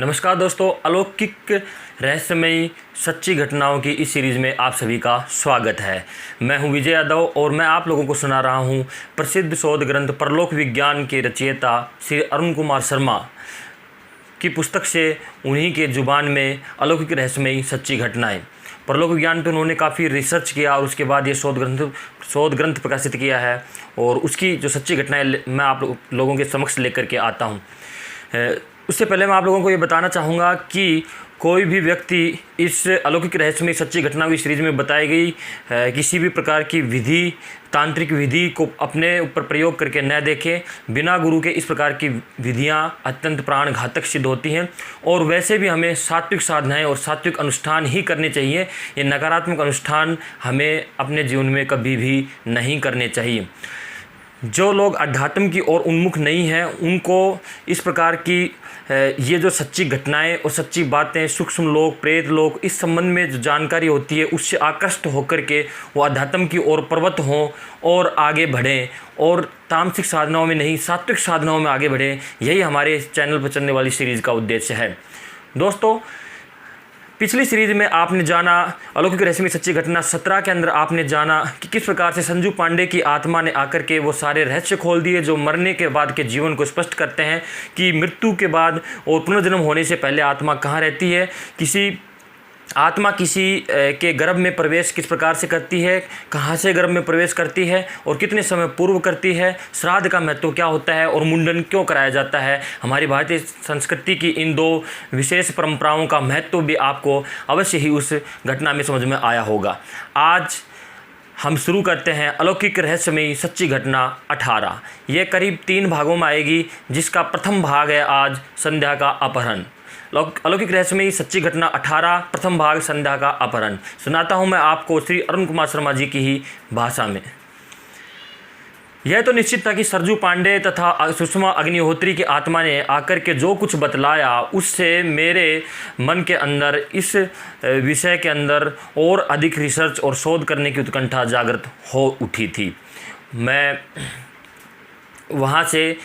नमस्कार दोस्तों, अलौकिक रहस्यमयी सच्ची घटनाओं की इस सीरीज़ में आप सभी का स्वागत है। मैं हूं विजय यादव और मैं आप लोगों को सुना रहा हूं प्रसिद्ध शोध ग्रंथ परलोक विज्ञान के रचयिता श्री अरुण कुमार शर्मा की पुस्तक से उन्हीं के ज़ुबान में अलौकिक रहस्यमयी सच्ची घटनाएं। परलोक विज्ञान पर उन्होंने काफ़ी रिसर्च किया और उसके बाद ये शोध ग्रंथ प्रकाशित किया है और उसकी जो सच्ची घटनाएं मैं आप लोगों के समक्ष लेकर के आता हूँ। उससे पहले मैं आप लोगों को ये बताना चाहूँगा कि कोई भी व्यक्ति इस अलौकिक रहस्यमयी सच्ची घटनाओं की सीरीज़ में बताई गई किसी भी प्रकार की विधि, तांत्रिक विधि को अपने ऊपर प्रयोग करके न देखें। बिना गुरु के इस प्रकार की विधियां अत्यंत प्राणघातक सिद्ध होती हैं और वैसे भी हमें सात्विक साधनाएं और सात्विक अनुष्ठान ही करने चाहिए। ये नकारात्मक अनुष्ठान हमें अपने जीवन में कभी भी नहीं करने चाहिए। जो लोग अध्यात्म की ओर उन्मुख नहीं हैं उनको इस प्रकार की ये जो सच्ची घटनाएं और सच्ची बातें, सूक्ष्म लोक, प्रेत लोक, इस संबंध में जो जानकारी होती है उससे आकृष्ट होकर के वो अध्यात्म की ओर प्रवृत्त हों और आगे बढ़ें और तामसिक साधनाओं में नहीं सात्विक साधनाओं में आगे बढ़ें। यही हमारे इस चैनल पर चलने वाली सीरीज़ का उद्देश्य है। दोस्तों, पिछली सीरीज़ में आपने जाना अलौकिक रहस्यमयी सच्ची घटना 17 के अंदर आपने जाना कि किस प्रकार से संजू पांडे की आत्मा ने आकर के वो सारे रहस्य खोल दिए जो मरने के बाद के जीवन को स्पष्ट करते हैं कि मृत्यु के बाद और पुनर्जन्म होने से पहले आत्मा कहाँ रहती है, आत्मा किसी के गर्भ में प्रवेश किस प्रकार से करती है, कहाँ से गर्भ में प्रवेश करती है और कितने समय पूर्व करती है, श्राद्ध का महत्व क्या होता है और मुंडन क्यों कराया जाता है। हमारी भारतीय संस्कृति की इन दो विशेष परंपराओं का महत्व भी आपको अवश्य ही उस घटना में समझ में आया होगा। आज हम शुरू करते हैं अलौकिक रहस्यमयी सच्ची घटना 18। ये करीब 3 भागों में आएगी, जिसका प्रथम भाग है आज संध्या का अपहरण। अलौकिक रहस्यमयी सच्ची घटना 18 प्रथम भाग संध्या का अपहरण सुनाता हूं मैं आपको श्री अरुण कुमार शर्मा जी की ही भाषा में। यह तो निश्चित था कि सरजू पांडे तथा सुषमा अग्निहोत्री की आत्मा ने आकर के जो कुछ बतलाया उससे मेरे मन के अंदर इस विषय के अंदर और अधिक रिसर्च और शोध करने की उत्कंठा जागृत हो उठी थी। मैं वहाँ से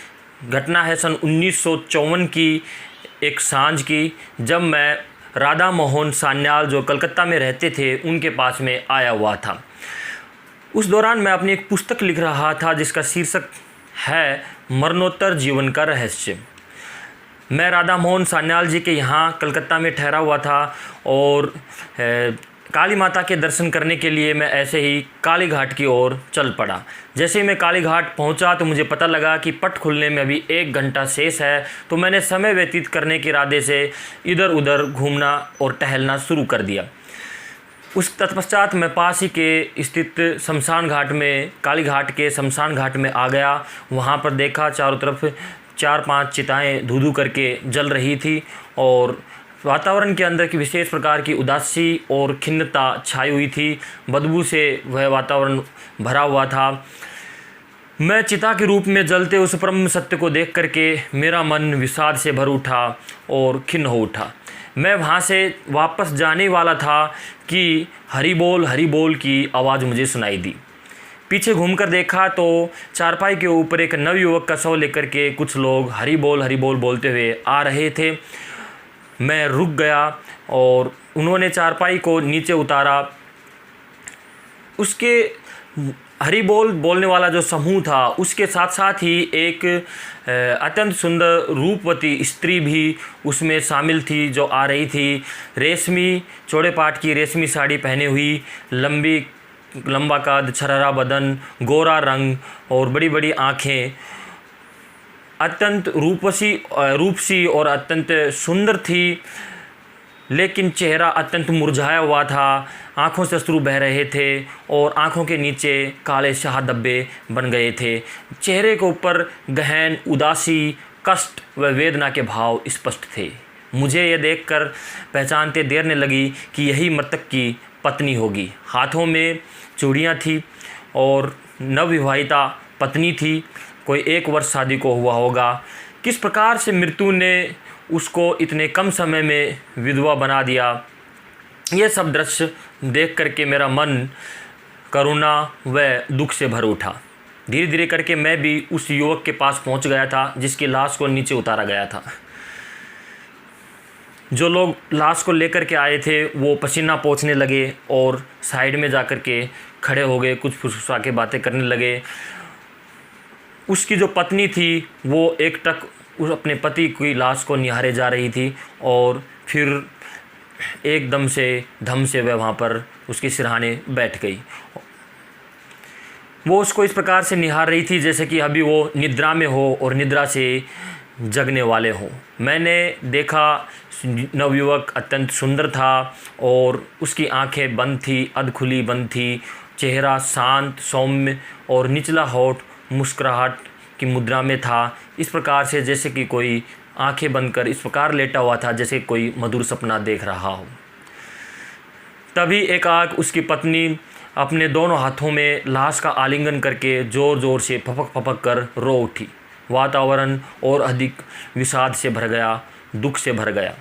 घटना है सन 1954 की एक सांझ की, जब मैं राधा मोहन सान्याल जो कलकत्ता में रहते थे उनके पास में आया हुआ था। उस दौरान मैं अपनी एक पुस्तक लिख रहा था जिसका शीर्षक है मरणोत्तर जीवन का रहस्य। मैं राधा मोहन सान्याल जी के यहाँ कलकत्ता में ठहरा हुआ था और काली माता के दर्शन करने के लिए मैं ऐसे ही काली घाट की ओर चल पड़ा। जैसे ही मैं काली घाट पहुंचा तो मुझे पता लगा कि पट खुलने में अभी 1 घंटा शेष है, तो मैंने समय व्यतीत करने के इरादे से इधर उधर घूमना और टहलना शुरू कर दिया। उस तत्पश्चात मैं पास ही के स्थित शमशान घाट में, काली घाट के शमशान घाट में आ गया। वहाँ पर देखा चारों तरफ 4-5 चिताएँ धू-धू करके जल रही थी और वातावरण के अंदर की विशेष प्रकार की उदासी और खिन्नता छाई हुई थी। बदबू से वह वातावरण भरा हुआ था। मैं चिता के रूप में जलते उस परम सत्य को देख करके मेरा मन विषाद से भर उठा और खिन्न हो उठा। मैं वहाँ से वापस जाने वाला था कि हरि बोल की आवाज़ मुझे सुनाई दी। पीछे घूमकर देखा तो चारपाई के ऊपर एक नवयुवक का शव लेकर के कुछ लोग हरि बोल बोलते हुए आ रहे थे। मैं रुक गया और उन्होंने चारपाई को नीचे उतारा। उसके हरि बोलने वाला जो समूह था उसके साथ साथ ही एक अत्यंत सुंदर रूपवती स्त्री भी उसमें शामिल थी जो आ रही थी। रेशमी चौड़े पाट की रेशमी साड़ी पहने हुई, लंबा कद, छरहरा बदन, गोरा रंग और बड़ी बड़ी आँखें, अत्यंत रूपसी और अत्यंत सुंदर थी, लेकिन चेहरा अत्यंत मुरझाया हुआ था। आँखों से अश्रु बह रहे थे और आँखों के नीचे काले शाह धब्बे बन गए थे। चेहरे के ऊपर गहन उदासी, कष्ट व वेदना के भाव स्पष्ट थे। मुझे यह देखकर पहचानते देर ने लगी कि यही मृतक की पत्नी होगी। हाथों में चूड़ियाँ थी और नवविवाहिता पत्नी थी। कोई 1 वर्ष शादी को हुआ होगा। किस प्रकार से मृत्यु ने उसको इतने कम समय में विधवा बना दिया, ये सब दृश्य देख करके मेरा मन करुणा व दुख से भर उठा। धीरे धीरे करके मैं भी उस युवक के पास पहुंच गया था जिसकी लाश को नीचे उतारा गया था। जो लोग लाश को लेकर के आए थे वो पसीना पोंछने लगे और साइड में जाकर के खड़े हो गए, कुछ फुसफुसा के बातें करने लगे। उसकी जो पत्नी थी वो एकटक उस अपने पति की लाश को निहारे जा रही थी और फिर एकदम से धम से वह वहाँ पर उसके सिरहाने बैठ गई। वो उसको इस प्रकार से निहार रही थी जैसे कि अभी वो निद्रा में हो और निद्रा से जगने वाले हों। मैंने देखा नवयुवक अत्यंत सुंदर था और उसकी आंखें बंद थी, अधखुली बंद थी, चेहरा शांत सौम्य और निचला होठ मुस्कुराहट की मुद्रा में था, इस प्रकार से जैसे कि कोई आंखें बंद कर इस प्रकार लेटा हुआ था जैसे कोई मधुर सपना देख रहा हो। तभी एकाएक उसकी पत्नी अपने दोनों हाथों में लाश का आलिंगन करके ज़ोर ज़ोर से फपक फपक कर रो उठी। वातावरण और अधिक विषाद से भर गया, दुख से भर गया।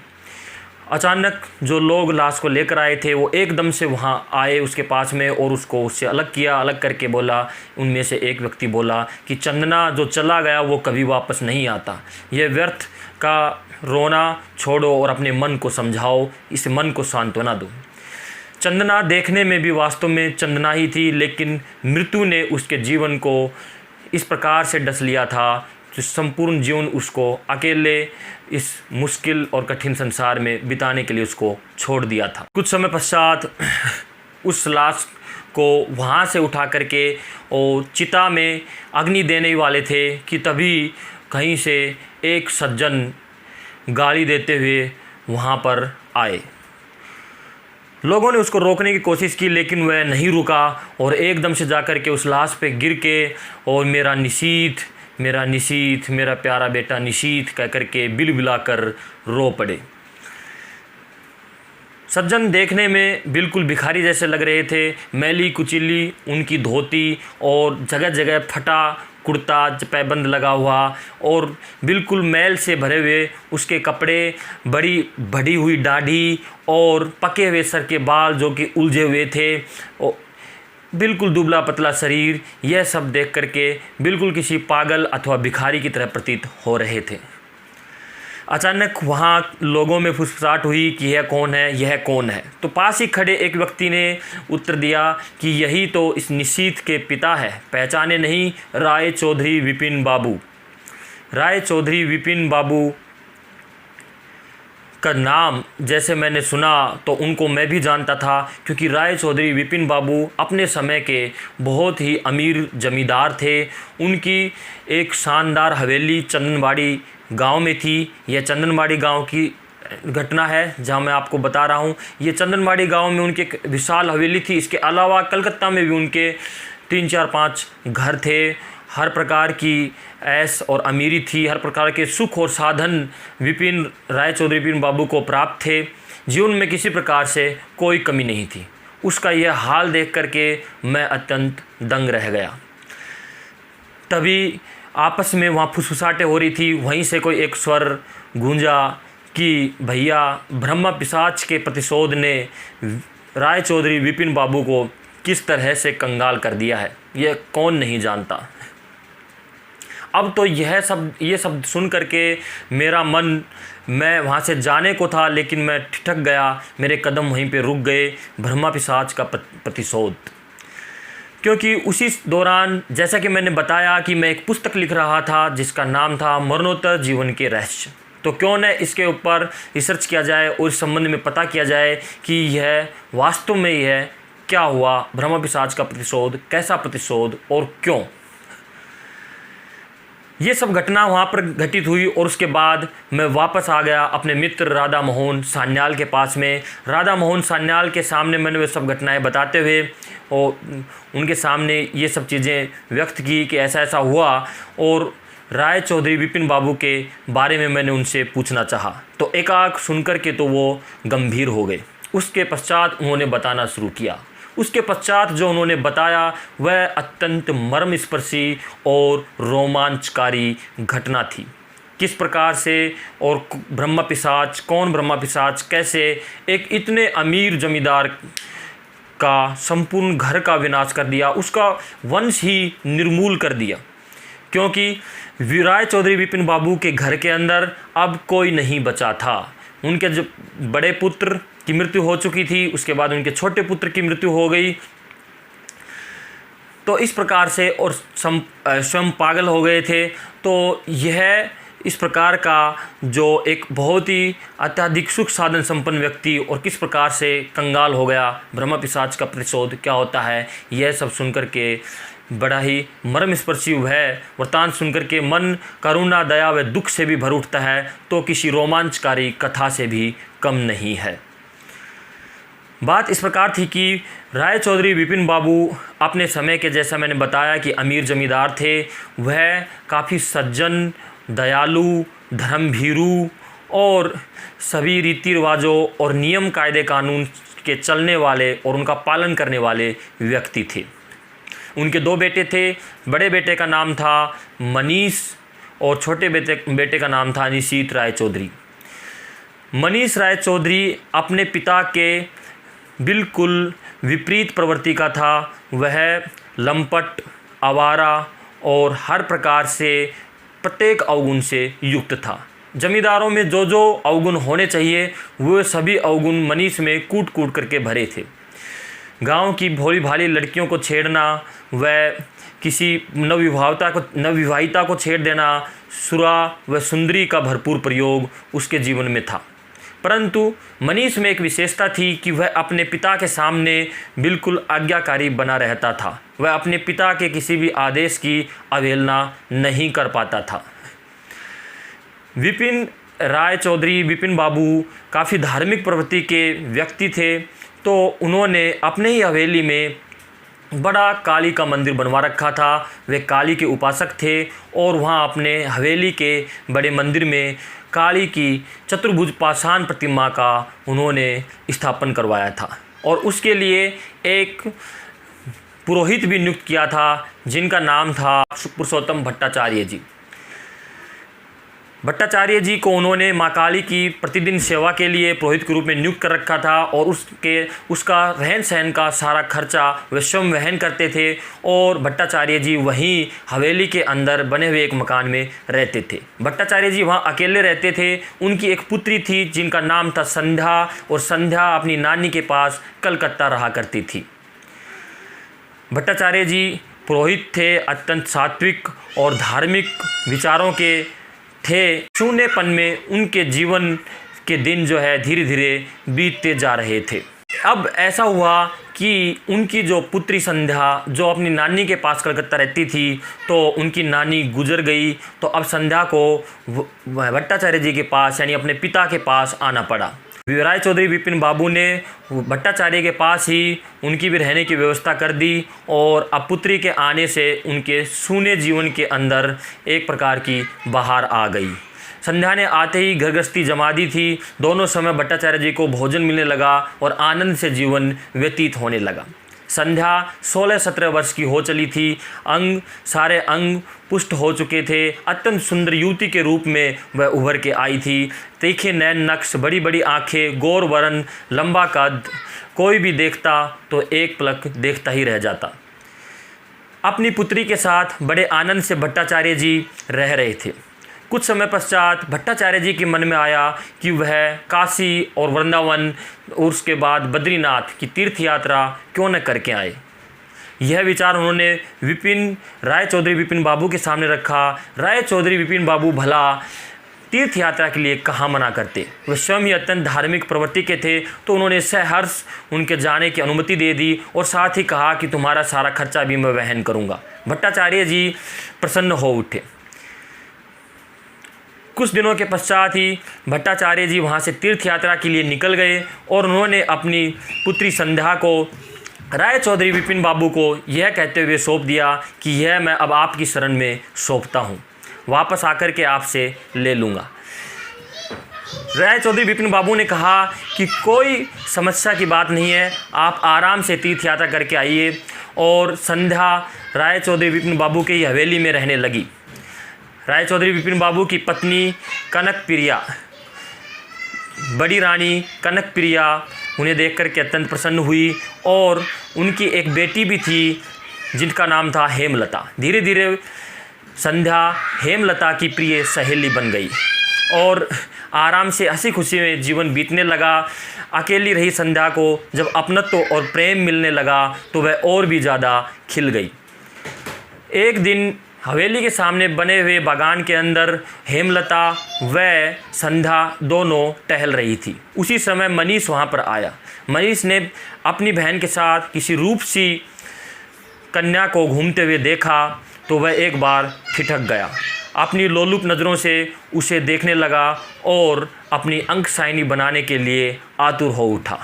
अचानक जो लोग लाश को लेकर आए थे वो एकदम से वहाँ आए उसके पास में और उसको उससे अलग किया। अलग करके बोला, उनमें से एक व्यक्ति बोला कि चंदना जो चला गया वो कभी वापस नहीं आता। यह व्यर्थ का रोना छोड़ो और अपने मन को समझाओ, इस मन को सांत्वना दो। चंदना देखने में भी वास्तव में चंदना ही थी, लेकिन मृत्यु ने उसके जीवन को इस प्रकार से डस लिया था जो संपूर्ण जीवन उसको अकेले इस मुश्किल और कठिन संसार में बिताने के लिए उसको छोड़ दिया था। कुछ समय पश्चात उस लाश को वहाँ से उठा करके और चिता में अग्नि देने वाले थे कि तभी कहीं से एक सज्जन गाली देते हुए वहाँ पर आए। लोगों ने उसको रोकने की कोशिश की लेकिन वह नहीं रुका और एकदम से जाकर के उस लाश पे गिर के और मेरा निशीथ, मेरा प्यारा बेटा निशीथ कह कर के बिलबिला कर रो पड़े। सज्जन देखने में बिल्कुल भिखारी जैसे लग रहे थे। मैली कुचीली उनकी धोती और जगह जगह फटा कुर्ता पैबंद लगा हुआ और बिल्कुल मैल से भरे हुए उसके कपड़े, बड़ी बढ़ी हुई दाढ़ी और पके हुए सर के बाल जो कि उलझे हुए थे और बिल्कुल दुबला पतला शरीर, यह सब देख करके बिल्कुल किसी पागल अथवा भिखारी की तरह प्रतीत हो रहे थे। अचानक वहाँ लोगों में फुसफुसाहट हुई कि यह कौन है, यह कौन है। तो पास ही खड़े एक व्यक्ति ने उत्तर दिया कि यही तो इस निशीथ के पिता है, पहचाने नहीं? राय चौधरी विपिन बाबू। राय चौधरी विपिन बाबू का नाम जैसे मैंने सुना तो उनको मैं भी जानता था, क्योंकि राय चौधरी विपिन बाबू अपने समय के बहुत ही अमीर जमींदार थे। उनकी एक शानदार हवेली चंदनबाड़ी गांव में थी। यह चंदनबाड़ी गांव की घटना है जहां मैं आपको बता रहा हूं। ये चंदनबाड़ी गांव में उनकी एक विशाल हवेली थी। इसके अलावा कलकत्ता में भी उनके 3, 4, 5 घर थे। हर प्रकार की ऐश और अमीरी थी, हर प्रकार के सुख और साधन राय चौधरी विपिन बाबू को प्राप्त थे। जीवन में किसी प्रकार से कोई कमी नहीं थी। उसका यह हाल देख करके मैं अत्यंत दंग रह गया। तभी आपस में वहाँ फुसफुसाहटें हो रही थी। वहीं से कोई एक स्वर गूंजा कि भैया, ब्रह्मा पिशाच के प्रतिशोध ने राय चौधरी विपिन बाबू को किस तरह से कंगाल कर दिया है, यह कौन नहीं जानता। अब तो ये सब सुन करके मेरा मन, मैं वहाँ से जाने को था लेकिन मैं ठिठक गया। मेरे कदम वहीं पे रुक गए। ब्रह्मा पिशाच का प्रतिशोध, क्योंकि उसी दौरान जैसा कि मैंने बताया कि मैं एक पुस्तक लिख रहा था जिसका नाम था मरणोत्तर जीवन के रहस्य। तो क्यों न इसके ऊपर रिसर्च किया जाए और इस संबंध में पता किया जाए कि यह वास्तव में यह क्या हुआ, ब्रह्मा पिशाच का प्रतिशोध, कैसा प्रतिशोध और क्यों। ये सब घटना वहाँ पर घटित हुई और उसके बाद मैं वापस आ गया अपने मित्र राधा मोहन सान्याल के पास में। राधा मोहन सान्याल के सामने मैंने वे सब घटनाएं बताते हुए और उनके सामने ये सब चीज़ें व्यक्त की कि ऐसा ऐसा हुआ, और राय चौधरी विपिन बाबू के बारे में मैंने उनसे पूछना चाहा। तो एकाएक सुनकर के तो वो गंभीर हो गए। उसके पश्चात उन्होंने बताना शुरू किया। उसके पश्चात जो उन्होंने बताया वह अत्यंत मर्मस्पर्शी और रोमांचकारी घटना थी। किस प्रकार से और ब्रह्मा पिशाच, कौन ब्रह्मा पिशाच, कैसे एक इतने अमीर जमींदार का संपूर्ण घर का विनाश कर दिया, उसका वंश ही निर्मूल कर दिया। क्योंकि राय चौधरी विपिन बाबू के घर के अंदर अब कोई नहीं बचा था। उनके जो बड़े पुत्र की मृत्यु हो चुकी थी, उसके बाद उनके छोटे पुत्र की मृत्यु हो गई। तो इस प्रकार से और स्वयं पागल हो गए थे। तो यह इस प्रकार का जो एक बहुत ही अत्यधिक सुख साधन संपन्न व्यक्ति और किस प्रकार से कंगाल हो गया, ब्रह्म पिशाच का प्रतिशोध क्या होता है, यह सब सुनकर के बड़ा ही मर्मस्पर्शी है वृतांत सुनकर के मन करुणा दया व दुख से भी भर उठता है, तो किसी रोमांचकारी कथा से भी कम नहीं है। बात इस प्रकार थी कि राय चौधरी विपिन बाबू अपने समय के, जैसा मैंने बताया कि अमीर जमींदार थे, वह काफ़ी सज्जन, दयालु, धर्मभीरू और सभी रीति रिवाजों और नियम कायदे कानून के चलने वाले और उनका पालन करने वाले व्यक्ति थे। उनके 2 बेटे थे। बड़े बेटे का नाम था मनीष और छोटे बेटे का नाम था निशीत राय चौधरी। मनीष राय चौधरी अपने पिता के बिल्कुल विपरीत प्रवृत्ति का था। वह लंपट, आवारा और हर प्रकार से प्रत्येक अवगुण से युक्त था। जमींदारों में जो जो अवगुण होने चाहिए वो सभी अवगुण मनीष में कूट कूट करके भरे थे। गांव की भोली भाली लड़कियों को छेड़ना, वह किसी नवविवाहिता को छेड़ देना, सुरा व सुंदरी का भरपूर प्रयोग उसके जीवन में था। परंतु मनीष में एक विशेषता थी कि वह अपने पिता के सामने बिल्कुल आज्ञाकारी बना रहता था। वह अपने पिता के किसी भी आदेश की अवहेलना नहीं कर पाता था। विपिन राय चौधरी विपिन बाबू काफ़ी धार्मिक प्रवृत्ति के व्यक्ति थे। तो उन्होंने अपने ही हवेली में बड़ा काली का मंदिर बनवा रखा था। वे काली के उपासक थे और वहाँ अपने हवेली के बड़े मंदिर में काली की चतुर्भुज पाषाण प्रतिमा का उन्होंने स्थापन करवाया था और उसके लिए एक पुरोहित भी नियुक्त किया था जिनका नाम था पुरुषोत्तम भट्टाचार्य जी। भट्टाचार्य जी को उन्होंने माँ काली की प्रतिदिन सेवा के लिए पुरोहित के रूप में नियुक्त कर रखा था और उसका रहन सहन का सारा खर्चा वे स्वयं वहन करते थे और भट्टाचार्य जी वहीं हवेली के अंदर बने हुए एक मकान में रहते थे। भट्टाचार्य जी वहाँ अकेले रहते थे। उनकी एक पुत्री थी जिनका नाम था संध्या और संध्या अपनी नानी के पास कलकत्ता रहा करती थी। भट्टाचार्य जी पुरोहित थे, अत्यंत सात्विक और धार्मिक विचारों के थे। शून्यपन में उनके जीवन के दिन जो है धीरे धीरे बीतते जा रहे थे। अब ऐसा हुआ कि उनकी जो पुत्री संध्या जो अपनी नानी के पास कलकत्ता रहती थी, तो उनकी नानी गुजर गई। तो अब संध्या को भट्टाचार्य जी के पास यानी अपने पिता के पास आना पड़ा। राय चौधरी विपिन बाबू ने भट्टाचार्य के पास ही उनकी भी रहने की व्यवस्था कर दी और अब पुत्री के आने से उनके सूने जीवन के अंदर एक प्रकार की बहार आ गई। संध्या ने आते ही घर गृहस्थी जमा दी थी। दोनों समय भट्टाचार्य जी को भोजन मिलने लगा और आनंद से जीवन व्यतीत होने लगा। संध्या 16-17 वर्ष की हो चली थी। सारे अंग पुष्ट हो चुके थे। अत्यंत सुंदर युवती के रूप में वह उभर के आई थी। तीखे नैन नक्श, बड़ी बड़ी आँखें, गौर वर्ण, लंबा कद, कोई भी देखता तो एक पलक देखता ही रह जाता। अपनी पुत्री के साथ बड़े आनंद से भट्टाचार्य जी रह रहे थे। कुछ समय पश्चात भट्टाचार्य जी के मन में आया कि वह काशी और वृंदावन और उसके बाद बद्रीनाथ की तीर्थ यात्रा क्यों न करके आए। यह विचार उन्होंने राय चौधरी विपिन बाबू के सामने रखा। राय चौधरी विपिन बाबू भला तीर्थ यात्रा के लिए कहाँ मना करते। वे स्वयं ही अत्यंत धार्मिक प्रवृत्ति के थे, तो उन्होंने सहर्ष उनके जाने की अनुमति दे दी और साथ ही कहा कि तुम्हारा सारा खर्चा भी मैं वहन करूँगा। भट्टाचार्य जी प्रसन्न हो उठे। कुछ दिनों के पश्चात ही भट्टाचार्य जी वहाँ से तीर्थ यात्रा के लिए निकल गए और उन्होंने अपनी पुत्री संध्या को राय चौधरी विपिन बाबू को यह कहते हुए सौंप दिया कि यह मैं अब आपकी शरण में सौंपता हूँ, वापस आकर के आपसे ले लूँगा। राय चौधरी विपिन बाबू ने कहा कि कोई समस्या की बात नहीं है, आप आराम से तीर्थ यात्रा करके आइए। और संध्या राय चौधरी विपिन बाबू की हवेली में रहने लगी। राय चौधरी विपिन बाबू की पत्नी कनक प्रिया, बड़ी रानी कनक प्रिया उन्हें देखकर के अत्यंत प्रसन्न हुई और उनकी एक बेटी भी थी जिनका नाम था हेमलता। धीरे धीरे संध्या हेमलता की प्रिय सहेली बन गई और आराम से हंसी खुशी में जीवन बीतने लगा। अकेली रही संध्या को जब अपनत्व और प्रेम मिलने लगा तो वह और भी ज़्यादा खिल गई। एक दिन हवेली के सामने बने हुए बागान के अंदर हेमलता व संध्या दोनों टहल रही थी। उसी समय मनीष वहाँ पर आया। मनीष ने अपनी बहन के साथ किसी रूपसी कन्या को घूमते हुए देखा तो वह एक बार ठिठक गया। अपनी लोलुप नज़रों से उसे देखने लगा और अपनी अंक साइनी बनाने के लिए आतुर हो उठा।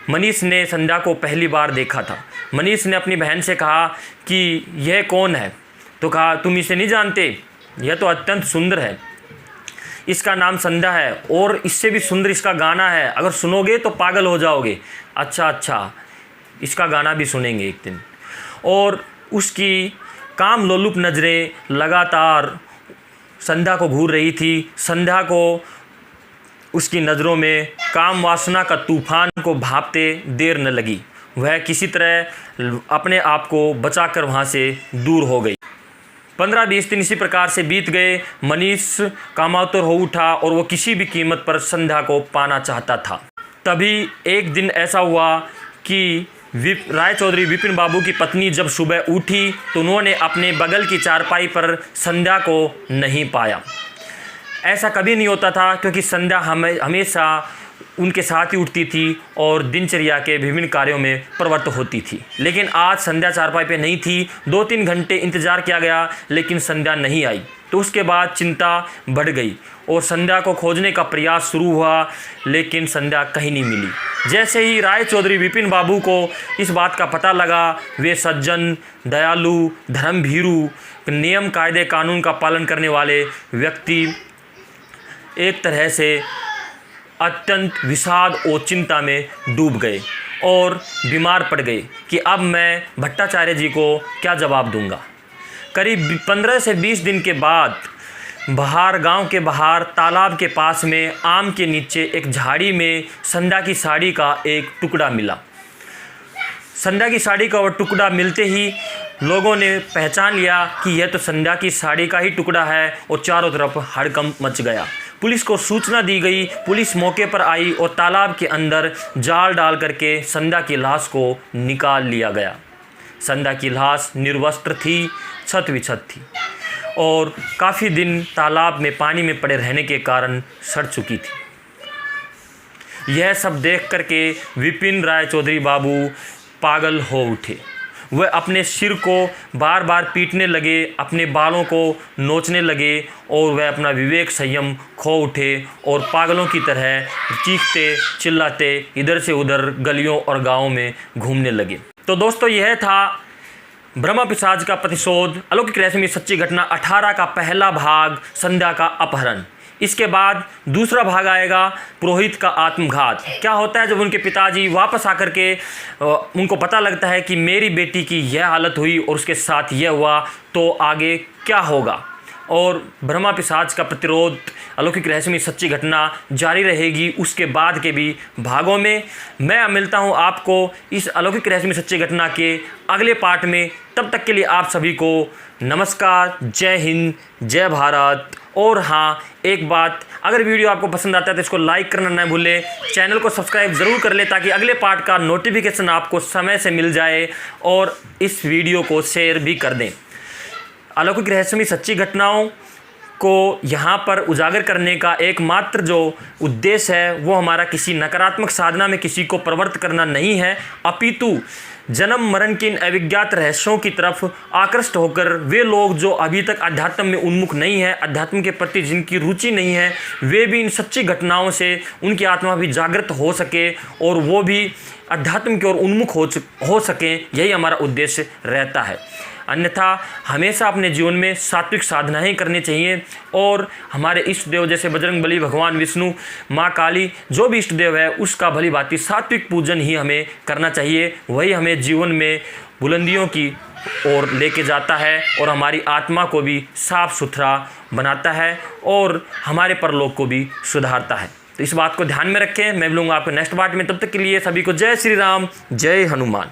मनीष ने संध्या को पहली बार देखा था। मनीष ने अपनी बहन से कहा कि यह कौन है? तो कहा, तुम इसे नहीं जानते? यह तो अत्यंत सुंदर है। इसका नाम संध्या है और इससे भी सुंदर इसका गाना है। अगर सुनोगे तो पागल हो जाओगे। अच्छा, इसका गाना भी सुनेंगे एक दिन। और उसकी काम लोलुप नज़रें लगातार संध्या को घूर रही थी। संध्या को उसकी नज़रों में काम वासना का तूफान को भांपते देर न लगी। वह किसी तरह अपने आप को बचाकर वहाँ से दूर हो गई। 15-20 दिन इसी प्रकार से बीत गए। मनीष कामातुर हो उठा और वो किसी भी कीमत पर संध्या को पाना चाहता था। तभी एक दिन ऐसा हुआ कि राय चौधरी विपिन बाबू की पत्नी जब सुबह उठी तो उन्होंने अपने बगल की चारपाई पर संध्या को नहीं पाया। ऐसा कभी नहीं होता था क्योंकि संध्या हमेशा उनके साथ ही उठती थी और दिनचर्या के विभिन्न कार्यों में प्रवृत्त होती थी। लेकिन आज संध्या चारपाई पे नहीं थी। 2-3 घंटे इंतज़ार किया गया लेकिन संध्या नहीं आई। तो उसके बाद चिंता बढ़ गई और संध्या को खोजने का प्रयास शुरू हुआ लेकिन संध्या कहीं नहीं मिली। जैसे ही राय चौधरी विपिन बाबू को इस बात का पता लगा, वे सज्जन, दयालु, धर्मभीरू, नियम कायदे कानून का पालन करने वाले व्यक्ति एक तरह से अत्यंत विषाद और चिंता में डूब गए और बीमार पड़ गए कि अब मैं भट्टाचार्य जी को क्या जवाब दूंगा। करीब 15 से 20 दिन के बाद गांव के बाहर तालाब के पास में आम के नीचे एक झाड़ी में संध्या की साड़ी का एक टुकड़ा मिला। संध्या की साड़ी का वह टुकड़ा मिलते ही लोगों ने पहचान लिया कि यह तो संध्या की साड़ी का ही टुकड़ा है और चारों तरफ हड़कंप मच गया। पुलिस को सूचना दी गई। पुलिस मौके पर आई और तालाब के अंदर जाल डाल करके संध्या की लाश को निकाल लिया गया। संध्या की लाश निर्वस्त्र थी, छत विछत थी और काफ़ी दिन तालाब में पानी में पड़े रहने के कारण सड़ चुकी थी। यह सब देख करके विपिन राय चौधरी बाबू पागल हो उठे। वह अपने सिर को बार बार पीटने लगे, अपने बालों को नोचने लगे और वह अपना विवेक संयम खो उठे और पागलों की तरह चीखते चिल्लाते इधर से उधर गलियों और गांवों में घूमने लगे। तो दोस्तों, यह था ब्रह्मा पिशाच का प्रतिशोध, अलौकिक रहस्यमयी सच्ची घटना 18 का पहला भाग, संध्या का अपहरण। इसके बाद दूसरा भाग आएगा, पुरोहित का आत्मघात। क्या होता है जब उनके पिताजी वापस आकर के उनको पता लगता है कि मेरी बेटी की यह हालत हुई और उसके साथ यह हुआ, तो आगे क्या होगा। और ब्रह्मा पिशाच का प्रतिरोध, अलौकिक रहस्यमयी सच्ची घटना जारी रहेगी उसके बाद के भी भागों में। मैं मिलता हूं आपको इस अलौकिक रहस्यमयी सच्ची घटना के अगले पार्ट में। तब तक के लिए आप सभी को नमस्कार, जय हिंद, जय भारत। और हाँ, एक बात, अगर वीडियो आपको पसंद आता है तो इसको लाइक करना न भूलें, चैनल को सब्सक्राइब ज़रूर कर लें ताकि अगले पार्ट का नोटिफिकेशन आपको समय से मिल जाए, और इस वीडियो को शेयर भी कर दें। अलौकिक रहस्यमयी सच्ची घटनाओं को यहाँ पर उजागर करने का एकमात्र जो उद्देश्य है वो हमारा किसी नकारात्मक साधना में किसी को प्रवृत्त करना नहीं है, अपितु जन्म मरण के इन अविज्ञात रहस्यों की तरफ आकृष्ट होकर वे लोग जो अभी तक अध्यात्म में उन्मुख नहीं है, अध्यात्म के प्रति जिनकी रुचि नहीं है, वे भी इन सच्ची घटनाओं से उनकी आत्मा भी जागृत हो सके और वो भी अध्यात्म की ओर उन्मुख हो सकें, यही हमारा उद्देश्य रहता है। अन्यथा हमेशा अपने जीवन में सात्विक साधनाएं करनी चाहिए और हमारे इष्ट देव जैसे बजरंगबली, भगवान विष्णु, माँ काली, जो भी इष्ट देव है उसका भली भांति सात्विक पूजन ही हमें करना चाहिए। वही हमें जीवन में बुलंदियों की ओर लेके जाता है और हमारी आत्मा को भी साफ सुथरा बनाता है और हमारे परलोक को भी सुधारता है। तो इस बात को ध्यान में रखें। मैं मिलूंगा आपको नेक्स्ट पार्ट में। तब तक के लिए सभी को जय श्री राम, जय हनुमान।